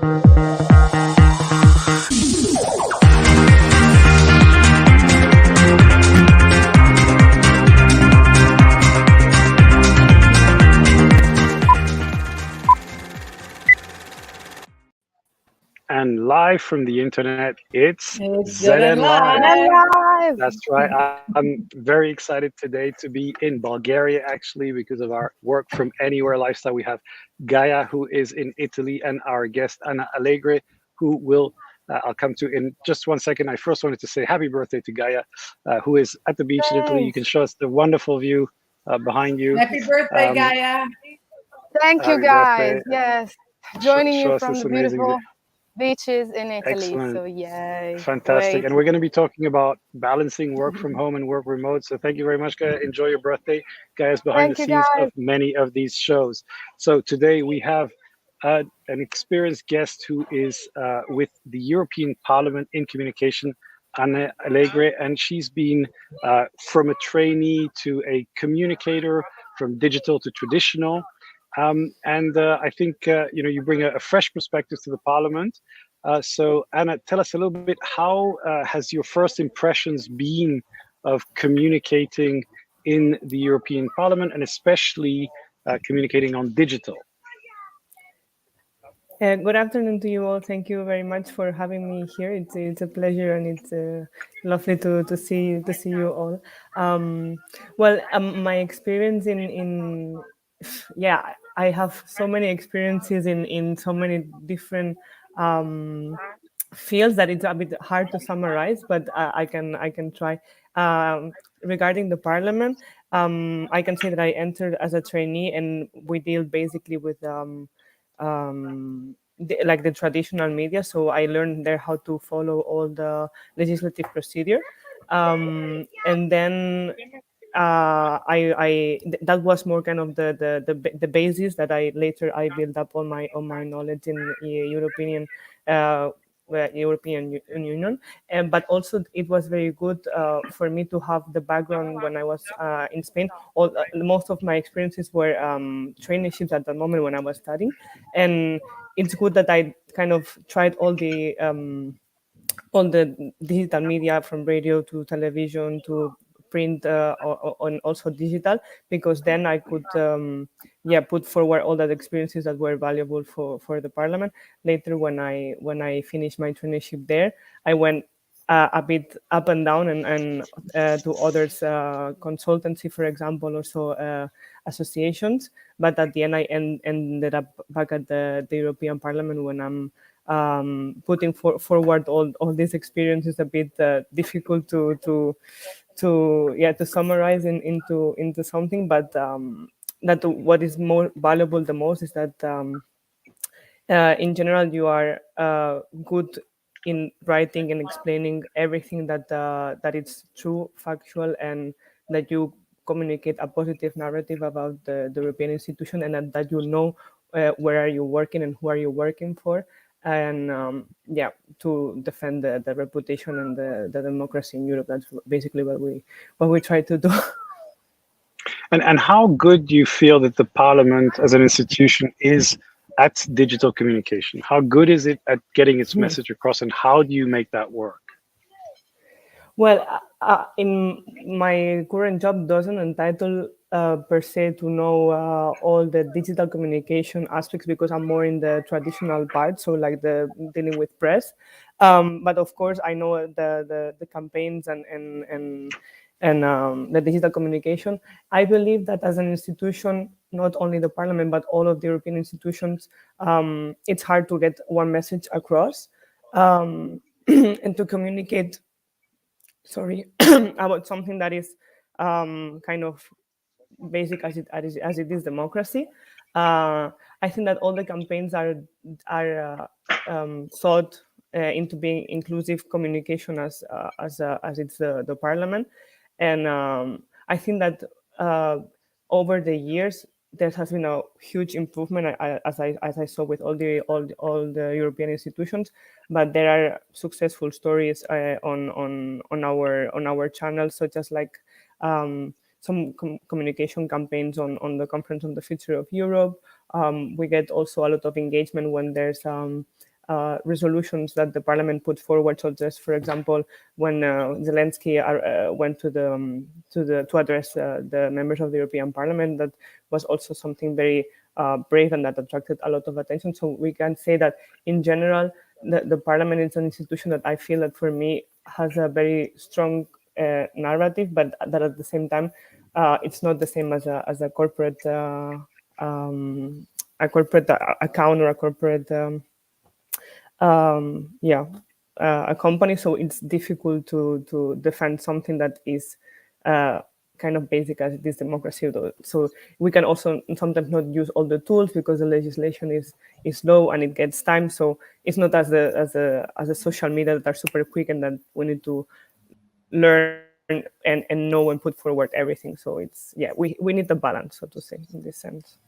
And live from the internet, it's It's good and ZN Live. live. That's right. I'm very excited today to be in Bulgaria, actually, because of our work from anywhere lifestyle. We have Gaia, who is in Italy, and our guest, Ana Alegre, who will, I'll come to in just one second. I first wanted to say happy birthday to Gaia, who is at the beach in Italy. You can show us the wonderful view behind you. Happy birthday, Gaia. Thank you, Happy guys. birthday. Yes, joining Show you us from this the amazing view. beautiful beaches in Italy. Excellent. So yay. Fantastic. Wait. And we're going to be talking about balancing work from home and work remote. So thank you very much, Gaia. Enjoy your birthday. Gaia's behind Thank the you, scenes guys. of many of these shows. So today we have an experienced guest who is with the European Parliament in communication, Ana Alegre, and she's been from a trainee to a communicator, from digital to traditional. And I think you bring a fresh perspective to the Parliament. So Anna, tell us a little bit, how has your first impressions been of communicating in the European Parliament, and especially communicating on digital? Good afternoon to you all. Thank you very much for having me here. It's a pleasure, and it's lovely to see you all. My experience in I have so many experiences in so many different fields that it's a bit hard to summarize, but I can try. Regarding the Parliament, I can say that I entered as a trainee, and we deal basically with like the traditional media. So I learned there how to follow all the legislative procedure, and then that was more kind of the basis that I later I built up on my knowledge in European. European Union, but also it was very good for me to have the background when I was in Spain. Most of my experiences were traineeships at the moment when I was studying, and it's good that I kind of tried all the digital media, from radio to television to print, and also digital, because then I could put forward all the experiences that were valuable for the Parliament. Later, when I finished my traineeship there, I went a bit up and down, and to others, consultancy, for example, also associations. But at the end, I ended up back at the European Parliament, when I'm putting forward all these experiences. A bit difficult to summarize into something, but that what is more valuable the most is that in general you are good in writing and explaining everything that it's true, factual, and that you communicate a positive narrative about the European institution, and that you know where are you working and who are you working for, and to defend the reputation and the democracy in Europe. That's basically what we try to do. And how good do you feel that the Parliament as an institution is at digital communication? How good is it at getting its message across, and how do you make that work? Well, in my current job doesn't entitle per se to know all the digital communication aspects, because I'm more in the traditional part, so like the dealing with press. But of course, I know the campaigns and the digital communication. I believe that as an institution, not only the Parliament, but all of the European institutions, it's hard to get one message across, and to communicate about something that is kind of basic as it is democracy. I think that all the campaigns are thought into being inclusive communication as it's the Parliament, and I think that over the years there has been a huge improvement, as I saw with all the European institutions. But there are successful stories on our channel, such as like some communication campaigns on the Conference on the Future of Europe. We get also a lot of engagement when there's resolutions that the parliament put forward. So just for example, when Zelensky went to address the members of the European Parliament, that was also something very brave and that attracted a lot of attention. So we can say that in general, the parliament is an institution that I feel that for me has a very strong narrative, but that at the same time, it's not the same as a corporate account or a corporate a company. So it's difficult to defend something that is kind of basic as this democracy. So we can also sometimes not use all the tools because the legislation is low and it gets time. So it's not as a social media that are super quick and that we need to learn and know and put forward everything. So it's we need the balance, so to say, in this sense.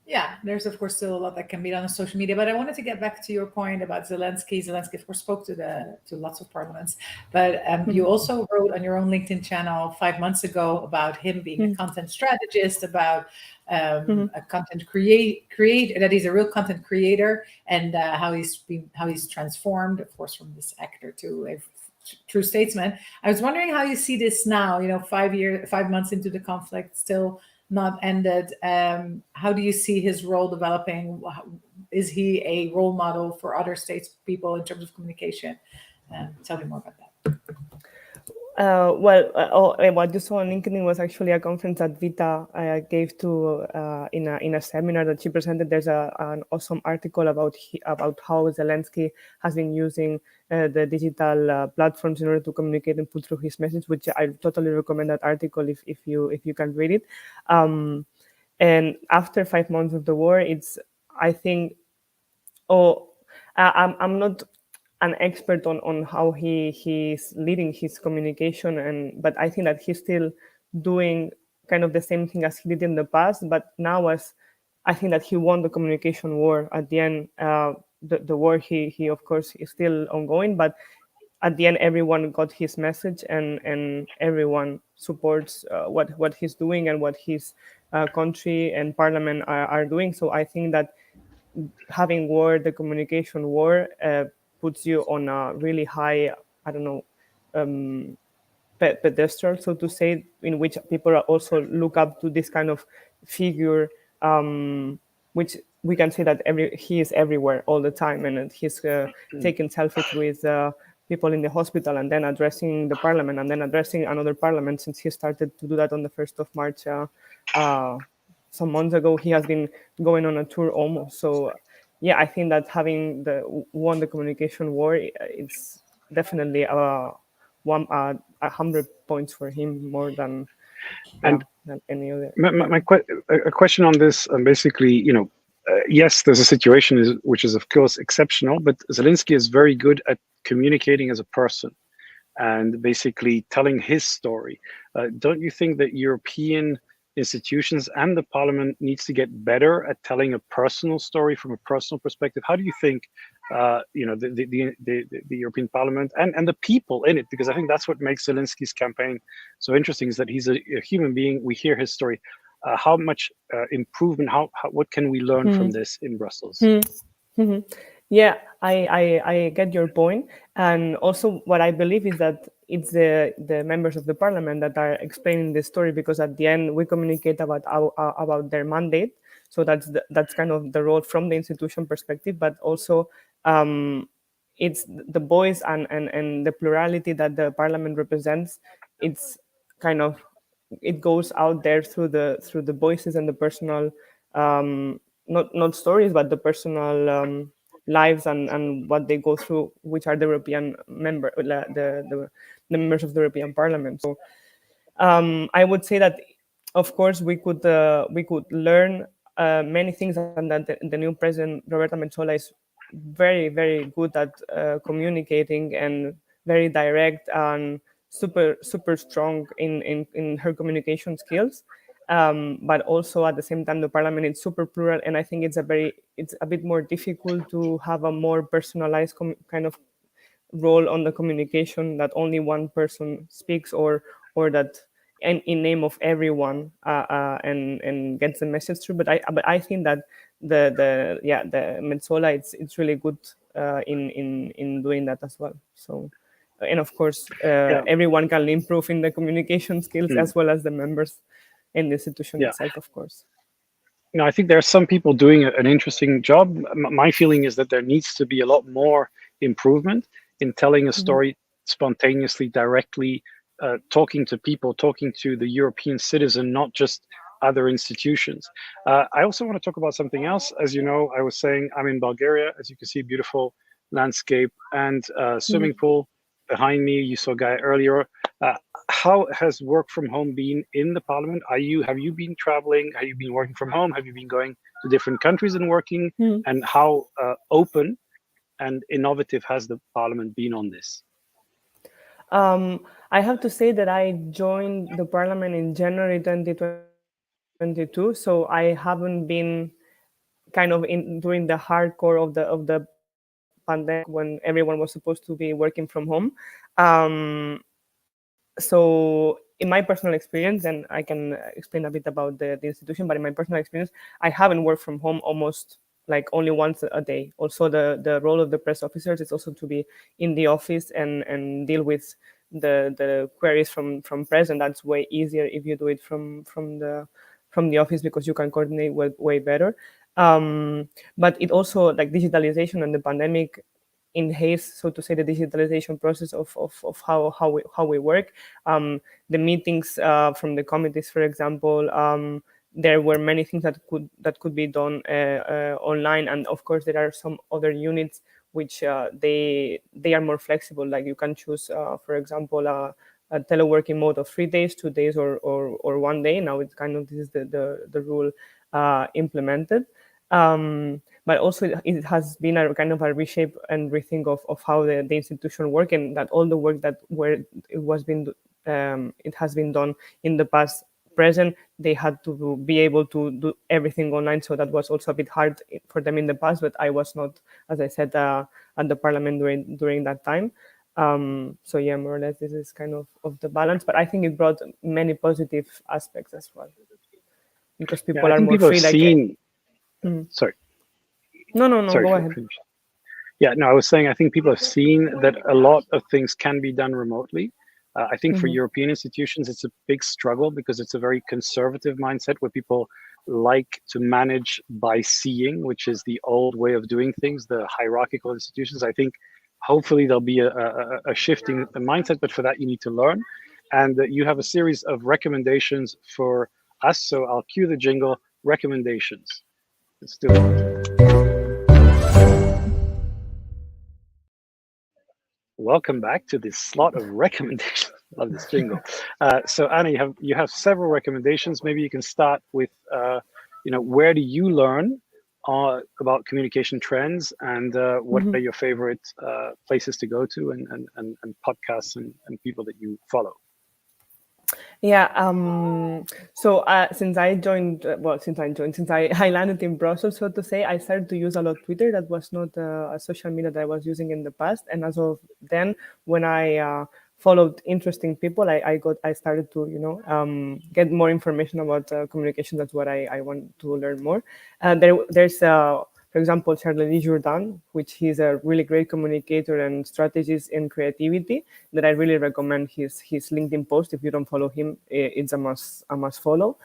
Yeah, there's of course still a lot that can be done on social media, but I wanted to get back to your point about Zelensky. Zelensky, of course, spoke to lots of parliaments, but you also wrote on your own LinkedIn channel 5 months ago about him being a content strategist, about a content create that he's a real content creator, and how he's transformed, of course, from this actor to a true statesman. I was wondering how you see this now. 5 months into the conflict, still not ended. How do you see his role developing? Is he a role model for other statespeople in terms of communication? Tell me more about that. What you saw on LinkedIn was actually a conference that Vita gave to in a seminar that she presented. There's an awesome article about how Zelensky has been using the digital platforms in order to communicate and put through his message, which I totally recommend that article if you can read it. And after 5 months of the war, I think I'm not an expert on how he's leading his communication, but I think that he's still doing kind of the same thing as he did in the past. But now, as I think that he won the communication war at the end. The war, he of course is still ongoing, but at the end, everyone got his message, and everyone supports what he's doing and what his country and parliament are doing. So I think that having war, the communication war, puts you on a really high, I don't know, pedestal, so to say, in which people also look up to this kind of figure, which we can say that he is everywhere all the time, and he's taking selfies with people in the hospital, and then addressing the parliament, and then addressing another parliament. Since he started to do that on the 1st of March, some months ago, he has been going on a tour almost. So I think that having won the communication war, it's definitely 100 points for him, more than any other. A question on this, basically, yes, there's a situation which is of course exceptional, but Zelensky is very good at communicating as a person and basically telling his story. Don't you think that European institutions and the parliament needs to get better at telling a personal story from a personal perspective? How do you think the European Parliament and the people in it, because I think that's what makes Zelensky's campaign so interesting, is that he's a human being. We hear his story. How much improvement, what can we learn from this in Brussels? Yeah, I get your point. And also what I believe is that it's the members of the parliament that are explaining the story, because at the end we communicate about their mandate. So that's kind of the role from the institution perspective, but also it's the voice and the plurality that the parliament represents. It's kind of, it goes out there through the voices and the personal not stories, but the personal lives and what they go through, which are the European the members of the European Parliament. So I would say that, of course, we could learn many things, and that the new president Roberta Metsola is very, very good at communicating, and very direct, and super strong in her communication skills. But also at the same time, the parliament is super plural, and I think it's a bit more difficult to have a more personalized kind of role on the communication, that only one person speaks, or that in name of everyone, and gets the message through. But I think that the Metsola, it's really good in doing that as well. So, and of course, Yeah. everyone can improve in the communication skills as well as the members in the institution Yeah. itself, of course. I think there are some people doing an interesting job. My feeling is that there needs to be a lot more improvement in telling a story spontaneously, directly, talking to people, talking to the European citizen, not just other institutions. I also want to talk about something else. As you know, I was saying I'm in Bulgaria. As you can see, beautiful landscape and swimming pool behind me. You saw Guy earlier. How has work from home been in the parliament? Have you been traveling? Have you been working from home? Have you been going to different countries and working? And how open and innovative has the parliament been on this? I have to say that I joined the parliament in January 2022, so I haven't been kind of in during the hardcore of the pandemic when everyone was supposed to be working from home. So in my personal experience, and I can explain a bit about the institution, but in my personal experience, I haven't worked from home almost like only once a day. Also, the role of the press officers is also to be in the office and deal with the queries from press, and that's way easier if you do it from the office because you can coordinate way better. But it also, like digitalization and the pandemic, in haste, so to say, the digitalization process of how we work. The meetings from the committees, for example, there were many things that could be done online, and of course there are some other units which they are more flexible. Like you can choose, for example, a teleworking mode of 3 days, 2 days, or 1 day. Now it's kind of this is the rule implemented. But also it has been a kind of a reshape and rethink of how the institution work, and that all the work that where it has been done in the past present, they had to be able to do everything online. So that was also a bit hard for them in the past, but I was not, as I said, at the parliament during that time. So yeah, more or less this is kind of the balance, but I think it brought many positive aspects as well, because Yeah, people I are think more people have free. Like, seen. Sorry, no, sorry go for ahead. finish. Yeah, no, I was saying I think people have seen that a lot of things can be done remotely. I think for European institutions, it's a big struggle because it's a very conservative mindset where people like to manage by seeing, which is the old way of doing things, the hierarchical institutions. I think hopefully there'll be a shifting mindset, but for that you need to learn. And you have a series of recommendations for us. So I'll cue the jingle, recommendations. Let's do it. Welcome back to this slot of recommendations. Love this jingle. So Anna, you have several recommendations. Maybe you can start with, where do you learn about communication trends, and what are your favorite places to go to, and podcasts and people that you follow? Yeah. So since I landed in Brussels, so to say, I started to use a lot Twitter. That was not a social media that I was using in the past. And as of then, when I followed interesting people, I started to get more information about communication. That's what I want to learn more. There's for example, Charles Jourdan, which he's a really great communicator and strategist in creativity, that I really recommend his LinkedIn post. If you don't follow him, it's a must follow.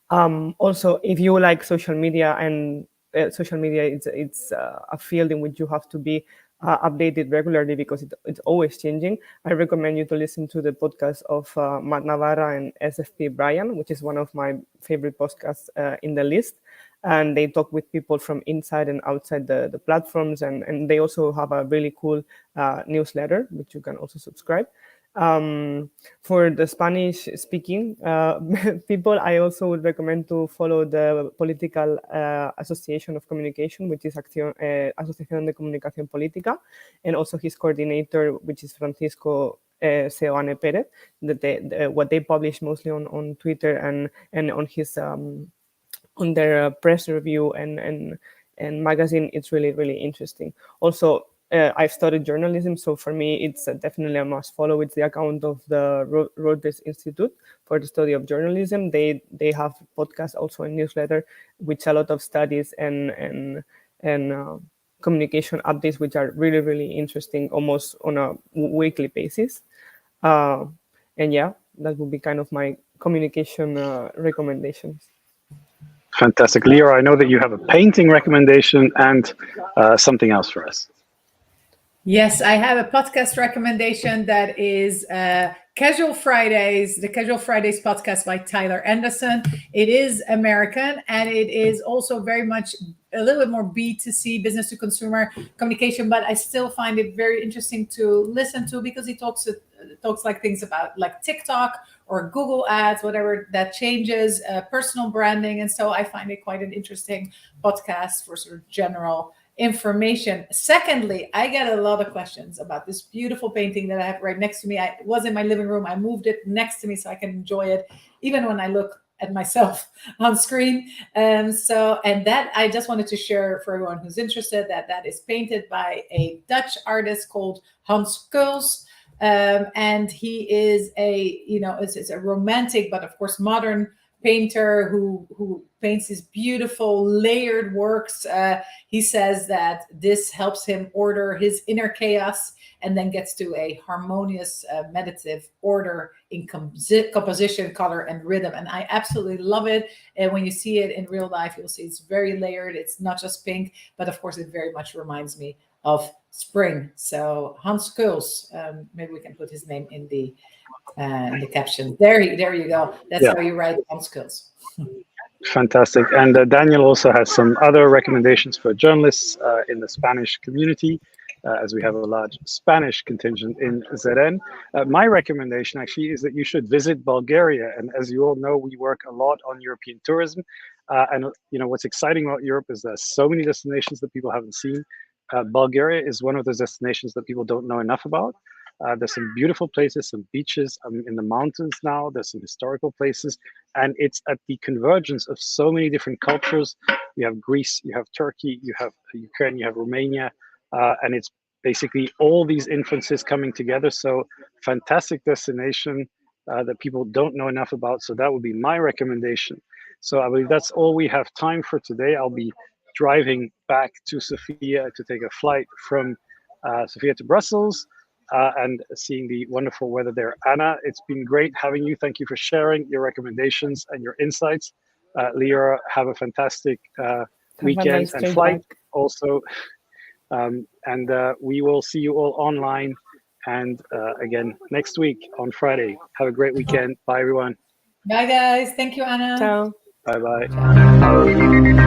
Also, if you like social media, and social media, it's a field in which you have to be updated regularly because it's always changing. I recommend you to listen to the podcast of Matt Navarra and SFP Brian, which is one of my favorite podcasts in the list. And they talk with people from inside and outside the platforms, and they also have a really cool newsletter which you can also subscribe. For the Spanish speaking people, I also would recommend to follow the political association of communication, which is Asociación de Comunicación Política, and also his coordinator, which is Francisco Seoane Perez, what they publish mostly on Twitter and on his on their press review and magazine. It's really, really interesting. Also, I've studied journalism, so for me, it's definitely a must follow. It's the account of the Rhodes Institute for the Study of Journalism. They have podcasts, also a newsletter, with a lot of studies and communication updates, which are really, really interesting, almost on a weekly basis. And yeah, that would be kind of my communication recommendations. Fantastic. Leora, I know that you have a painting recommendation and something else for us. Yes, I have a podcast recommendation that is Casual Fridays, the Casual Fridays podcast by Tyler Anderson. It is American, and it is also very much a little bit more B2C, business to consumer communication, but I still find it very interesting to listen to because he talks like things about like TikTok or Google ads, whatever that changes, personal branding. And so I find it quite an interesting podcast for sort of general information. Secondly, I get a lot of questions about this beautiful painting that I have right next to me. It was in my living room. I moved it next to me so I can enjoy it, even when I look at myself on screen. And that I just wanted to share for everyone who's interested that is painted by a Dutch artist called Hans Kuls. And he is it's a romantic, but of course modern painter who paints these beautiful layered works. He says that this helps him order his inner chaos and then gets to a harmonious meditative order in composition, color, and rhythm. And I absolutely love it. And when you see it in real life, you'll see it's very layered. It's not just pink, but of course it very much reminds me of spring. So Hans Kuls, maybe we can put his name in the caption. There you go. That's how you write Hans Kuls. Fantastic. And Daniel also has some other recommendations for journalists in the Spanish community, as we have a large Spanish contingent in ZN. My recommendation actually is that you should visit Bulgaria. And as you all know, we work a lot on European tourism. And what's exciting about Europe is there's so many destinations that people haven't seen. Bulgaria is one of those destinations that people don't know enough about. There's some beautiful places, some beaches in the mountains now. There's some historical places, and it's at the convergence of so many different cultures. You have Greece, you have Turkey, you have Ukraine, you have Romania, and it's basically all these influences coming together. So fantastic destination that people don't know enough about. So that would be my recommendation. So I believe that's all we have time for today. I'll be driving back to Sofia to take a flight from Sofia to Brussels. And seeing the wonderful weather there. Anna, it's been great having you. Thank you for sharing your recommendations and your insights. Leora, have a fantastic weekend and flight also. And we will see you all online and again next week on Friday. Have a great weekend. Bye, everyone. Bye, guys. Thank you, Anna. Ciao. Bye-bye.